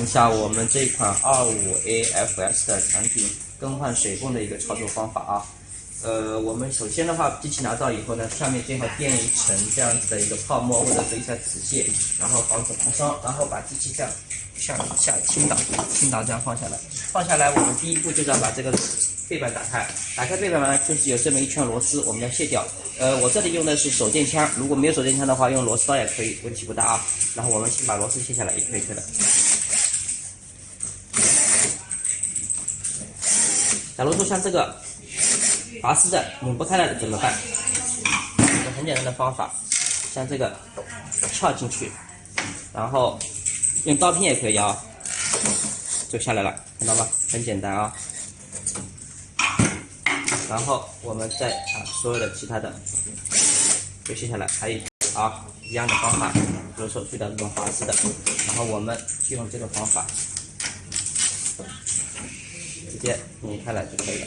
一下我们这款25AFS 的产品更换水泵的一个操作方法啊。我们首先的话，机器拿到以后呢，下面最好垫一层这样子的一个泡沫或者是一下纸屑，然后防止烫伤，然后把机器这样向下倾倒这样放下来。放下来，我们第一步就是要把这个背板打开，打开背板呢，就是有这么一圈螺丝，我们要卸掉。我这里用的是手电枪，如果没有手电枪的话，用螺丝刀也可以，问题不大啊。然后我们先把螺丝卸下来，一颗一颗的。假如说像这个拔丝的拧不开了怎么办？有个很简单的方法，像这个撬进去，然后用刀片也可以啊，就下来了，看到吗？很简单啊。然后我们再把所有的其他的就卸下来，还有一样的方法，比如说遇到这种拔丝的，然后我们就用这个方法直接拧开来就可以了。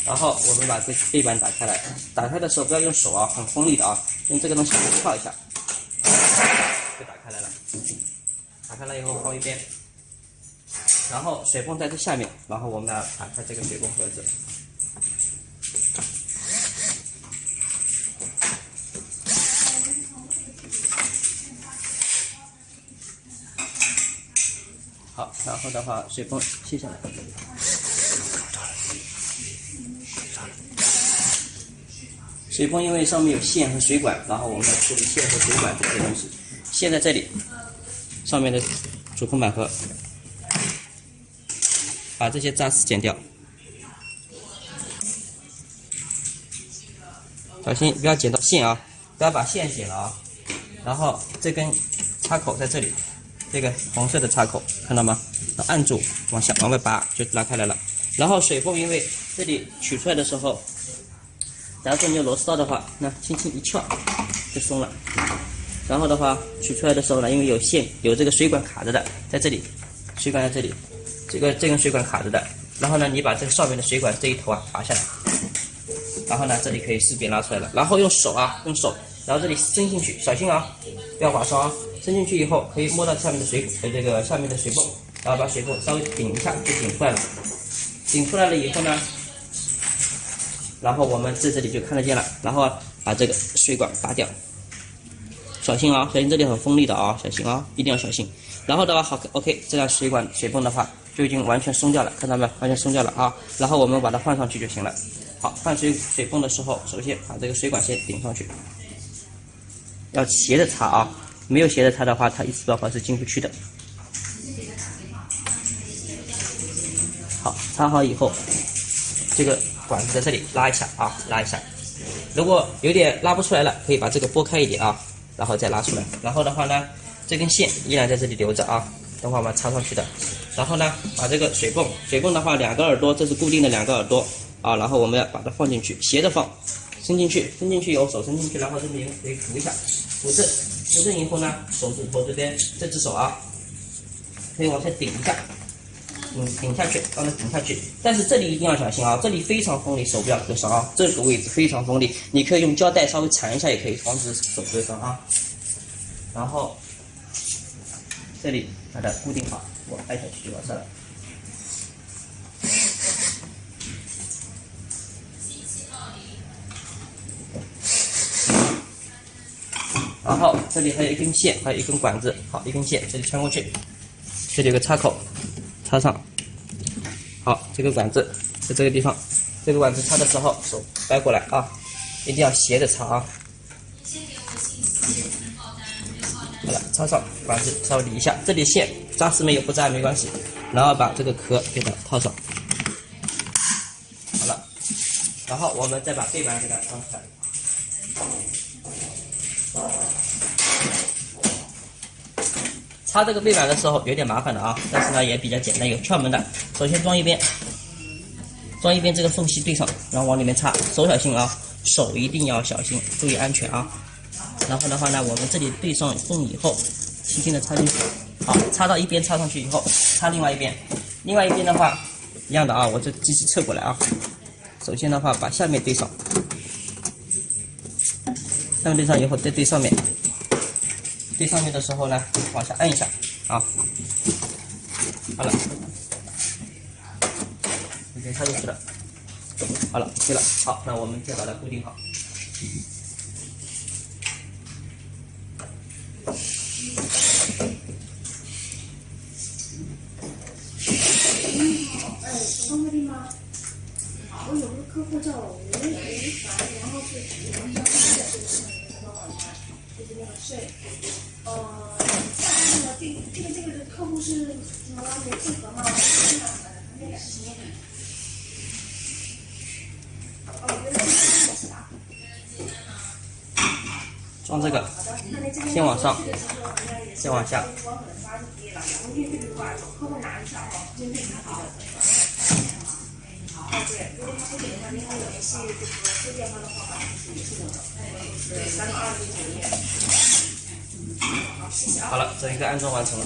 然后我们把这背板打开来，打开的时候不要用手啊，很锋利的啊，用这个东西撬一下，就打开来了。打开了以后放一边，然后水泵在这下面，然后我们要打开这个水泵盒子。好，然后的话水泵卸下来。水泵因为上面有线和水管，然后我们要处理线和水管这些东西。线在这里，上面的主控板盒，把这些渣丝剪掉，小心不要剪到线啊，不要把线剪了啊。然后这根插口在这里，这个红色的插口看到吗？按住往外拔就拉开来了。然后水泵因为这里取出来的时候，假如说你有螺丝刀的话，那轻轻一撬就松了。然后的话，取出来的时候呢，因为有线有这个水管卡着的，在这里，水管在这里，这根水管卡着的。然后呢，你把这个上面的水管这一头拔下来，然后呢，这里可以识别拉出来了。然后用手，然后这里伸进去，小心啊，不要划伤啊。伸进去以后，可以摸到下面的下面的水泵，然后把水泵稍微顶一下就顶出来了。顶出来了以后呢，然后我们在这里就看得见了，然后把这个水管拔掉，小心啊，小心这里很锋利的啊，小心啊，一定要小心。然后的话好 ，OK， 这样水泵的话就已经完全松掉了，看到没有？完全松掉了啊。然后我们把它换上去就行了。好，换水泵的时候，首先把这个水管先顶上去，要斜着插啊，没有斜着插的话，它一次爆发是进不去的。好，插好以后，这个管子在这里拉一下啊，拉一下。如果有点拉不出来了，可以把这个拨开一点啊，然后再拉出来。然后的话呢，这根线依然在这里留着啊，等会我们插上去的。然后呢，把这个水泵的话2个耳朵，这是固定的2个耳朵啊，然后我们要把它放进去，斜着放，伸进去以后手伸进去，然后这边可以扶一下，扶正以后呢，手指头这边这只手啊，可以往下顶一下。顶下去，让它顶下去，但是这里一定要小心啊，这里非常锋利，手不要割伤啊，这个位置非常锋利，你可以用胶带稍微缠一下，也可以防止手割伤啊。然后这里把它固定好，我按下去就完事了。然后这里还有一根线，还有一根管子，好，一根线这里穿过去，这里有个插口。插上，好，这个管子在这个地方，这个管子插的时候手掰过来啊，一定要斜着插啊。好了，插上管子稍微理一下，这里线扎实没有不扎没关系，然后把这个壳给它套上。好了，然后我们再把背板给它装出来。插这个背板的时候有点麻烦的啊，但是呢也比较简单，有窍门的。首先装一边这个缝隙对上，然后往里面插，手小心啊，手一定要小心，注意安全啊。然后的话呢，我们这里对上缝以后，轻轻的插进去，好，插到一边插上去以后，插另外一边，另外一边的话一样的啊，我这机器侧过来啊。首先的话，把下面对上，下面对上以后再对上面，对上面的时候呢，往下按一下啊，好了，已经插进去了，好了，对了，好，那我们再把它固定好。方便吗？我有个客户叫吴凡，然后是我们家的这个帮我查，就是那个税。下面的这个客户是什么没配合吗？那个是什么？我觉得是吧？装这个，先往上，先往下。对，如果他不给的话，您可以联系这个收电话的号码，也是我的，对，3个209页。好，谢谢啊。好了，整一个安装完成了。